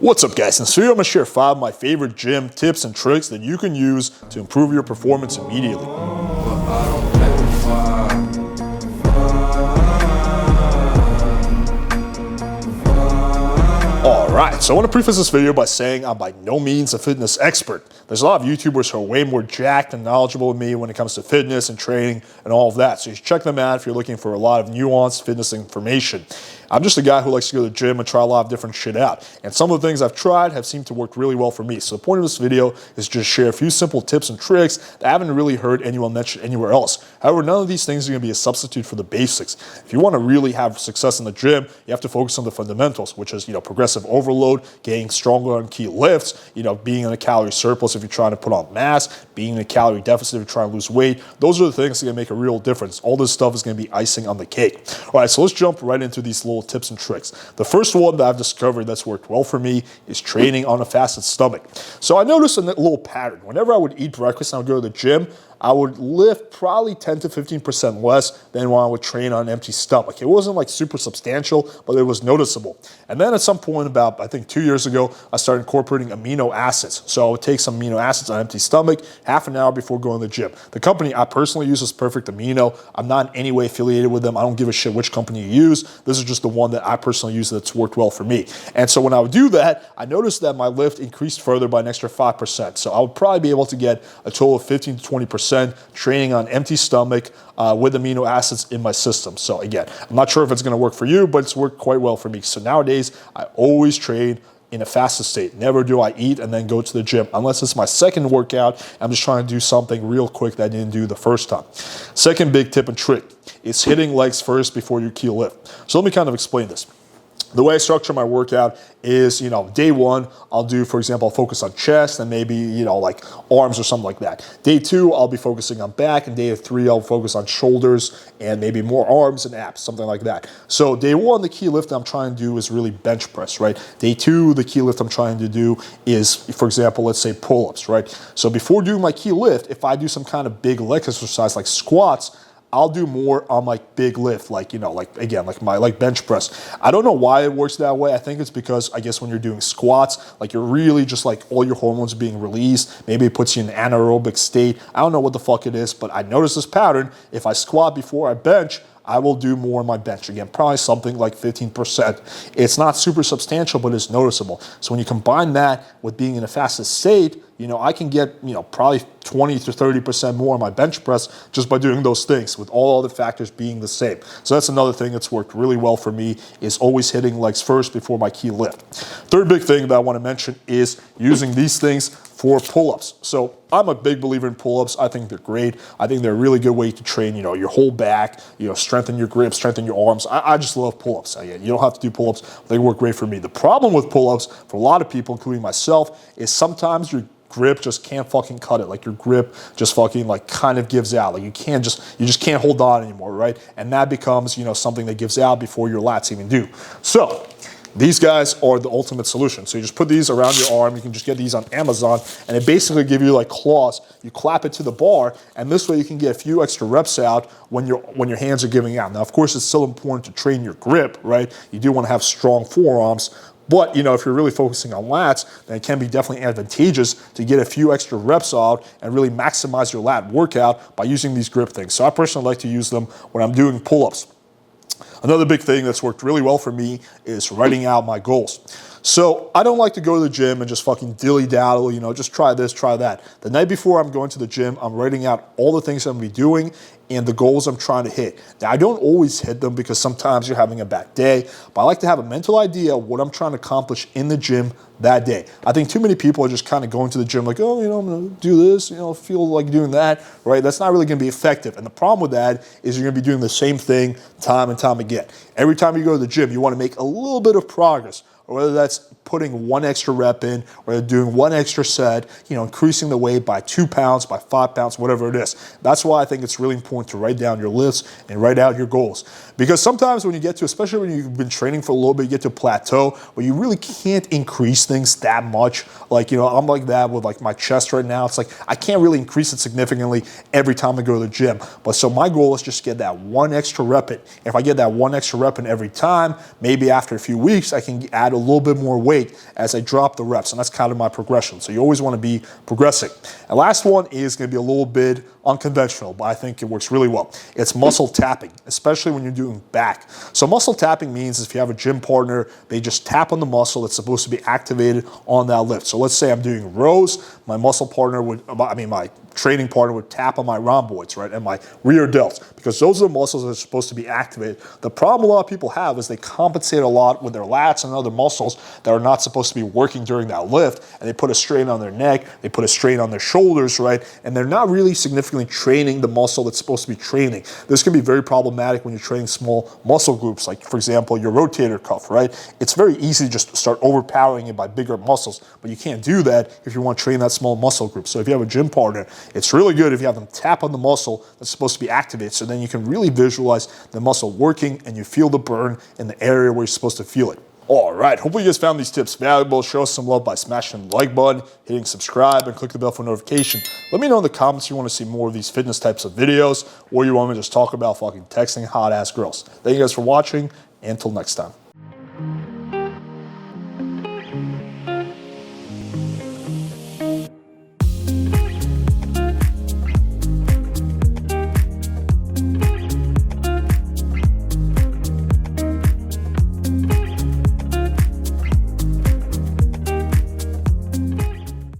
What's up guys, in this video I'm going to share 5 of my favorite gym tips and tricks that you can use to improve your performance immediately. Alright, so I want to preface this video by saying I'm by no means a fitness expert. There's a lot of YouTubers who are way more jacked and knowledgeable than me when it comes to fitness and training and all of that. So you should check them out if you're looking for a lot of nuanced fitness information. I'm just a guy who likes to go to the gym and try a lot of different shit out. And some of the things I've tried have seemed to work really well for me. So the point of this video is just share a few simple tips and tricks that I haven't really heard anyone mention anywhere else. However, none of these things are going to be a substitute for the basics. If you want to really have success in the gym, you have to focus on the fundamentals, which is, progressive overload, getting stronger on key lifts, being in a calorie surplus if you're trying to put on mass, being in a calorie deficit if you're trying to lose weight. Those are the things that are going to make a real difference. All this stuff is going to be icing on the cake. All right, so let's jump right into these little tips and tricks. The first one that I've discovered that's worked well for me is training on a fasted stomach. So I noticed a little pattern. Whenever I would eat breakfast and I would go to the gym, I would lift probably 10 to 15% less than when I would train on an empty stomach. It wasn't like super substantial, but it was noticeable. And then at some point about, I think 2 years ago, I started incorporating amino acids. So I would take some amino acids on an empty stomach, half an hour before going to the gym. The company I personally use is Perfect Amino. I'm not in any way affiliated with them. I don't give a shit which company you use. This is just the one that I personally use that's worked well for me. And so when I would do that, I noticed that my lift increased further by an extra 5%. So I would probably be able to get a total of 15 to 20% training on empty stomach with amino acids in my system. So again, I'm not sure if it's going to work for you, but it's worked quite well for me. So nowadays, I always train in a fasted state. Never do I eat and then go to the gym unless it's my second workout. I'm just trying to do something real quick that I didn't do the first time. Second big tip and trick is hitting legs first before your key lift. So let me kind of explain this. The way I structure my workout is, day one, I'll do, for example, I'll focus on chest and maybe, like arms or something like that. Day two, I'll be focusing on back, and day three, I'll focus on shoulders and maybe more arms and abs, something like that. So day one, the key lift I'm trying to do is really bench press, right? Day two, the key lift I'm trying to do is, for example, let's say pull-ups, right? So before doing my key lift, if I do some kind of big leg exercise like squats, I'll do more on like big lift, like my bench press. I don't know why it works that way. I think it's because I guess when you're doing squats, like you're really just like all your hormones being released. Maybe it puts you in an anaerobic state. I don't know what the fuck it is, but I noticed this pattern. If I squat before I bench, I will do more on my bench. Again, probably something like 15%. It's not super substantial, but it's noticeable. So when you combine that with being in a fasted state, I can get, probably 20 to 30% more on my bench press just by doing those things, with all other factors being the same. So that's another thing that's worked really well for me, is always hitting legs first before my key lift. Third big thing that I want to mention is using these things for pull-ups. So I'm a big believer in pull-ups. I think they're great. I think they're a really good way to train, your whole back, strengthen your grip, strengthen your arms. I just love pull-ups. You don't have to do pull-ups. They work great for me. The problem with pull-ups for a lot of people, including myself, is sometimes your grip just can't fucking cut it. Like your grip just fucking kind of gives out. Like you just can't hold on anymore, right? And that becomes, something that gives out before your lats even do. So these guys are the ultimate solution. So you just put these around your arm. You can just get these on Amazon, and they basically give you like claws. You clap it to the bar, and this way you can get a few extra reps out when your hands are giving out. Now, of course, it's still important to train your grip, right? You do want to have strong forearms. But, if you're really focusing on lats, then it can be definitely advantageous to get a few extra reps out and really maximize your lat workout by using these grip things. So I personally like to use them when I'm doing pull-ups. Another big thing that's worked really well for me is writing out my goals. So I don't like to go to the gym and just fucking dilly-daddle, just try this, try that. The night before I'm going to the gym, I'm writing out all the things I'm going to be doing and the goals I'm trying to hit. Now, I don't always hit them because sometimes you're having a bad day, but I like to have a mental idea of what I'm trying to accomplish in the gym that day. I think too many people are just kind of going to the gym like, oh, I'm going to do this, feel like doing that, right? That's not really going to be effective. And the problem with that is you're going to be doing the same thing time and time again. Every time you go to the gym, you want to make a little bit of progress, or whether that's putting one extra rep in, or doing one extra set, increasing the weight by 2 pounds, by 5 pounds, whatever it is. That's why I think it's really important to write down your lifts and write out your goals. Because sometimes when you get to, especially when you've been training for a little bit, you get to a plateau where you really can't increase things that much. Like, I'm like that with like my chest right now. It's like I can't really increase it significantly every time I go to the gym. But so my goal is just get that one extra rep in. If I get that one extra rep in every time, maybe after a few weeks, I can add a little bit more weight weight as I drop the reps, and that's kind of my progression. So you always want to be progressing. And last one is going to be a little bit unconventional, but I think it works really well. It's muscle tapping, especially when you're doing back. So muscle tapping means if you have a gym partner, they just tap on the muscle that's supposed to be activated on that lift. So let's say I'm doing rows, my muscle partner would, my training partner would tap on my rhomboids, right, and my rear delts, because those are the muscles that are supposed to be activated. The problem a lot of people have is they compensate a lot with their lats and other muscles that are not supposed to be working during that lift, and they put a strain on their neck, they put a strain on their shoulders, right, and they're not really significantly training the muscle that's supposed to be training. This can be very problematic when you're training small muscle groups, like for example, your rotator cuff, right? It's very easy to just start overpowering it by bigger muscles, but you can't do that if you want to train that small muscle group. So if you have a gym partner, it's really good if you have them tap on the muscle that's supposed to be activated, so then you can really visualize the muscle working and you feel the burn in the area where you're supposed to feel it. All right, hopefully you guys found these tips valuable. Show us some love by smashing the like button, hitting subscribe, and click the bell for notification. Let me know in the comments if you want to see more of these fitness types of videos, or you want me to just talk about fucking texting hot ass girls. Thank you guys for watching, and until next time.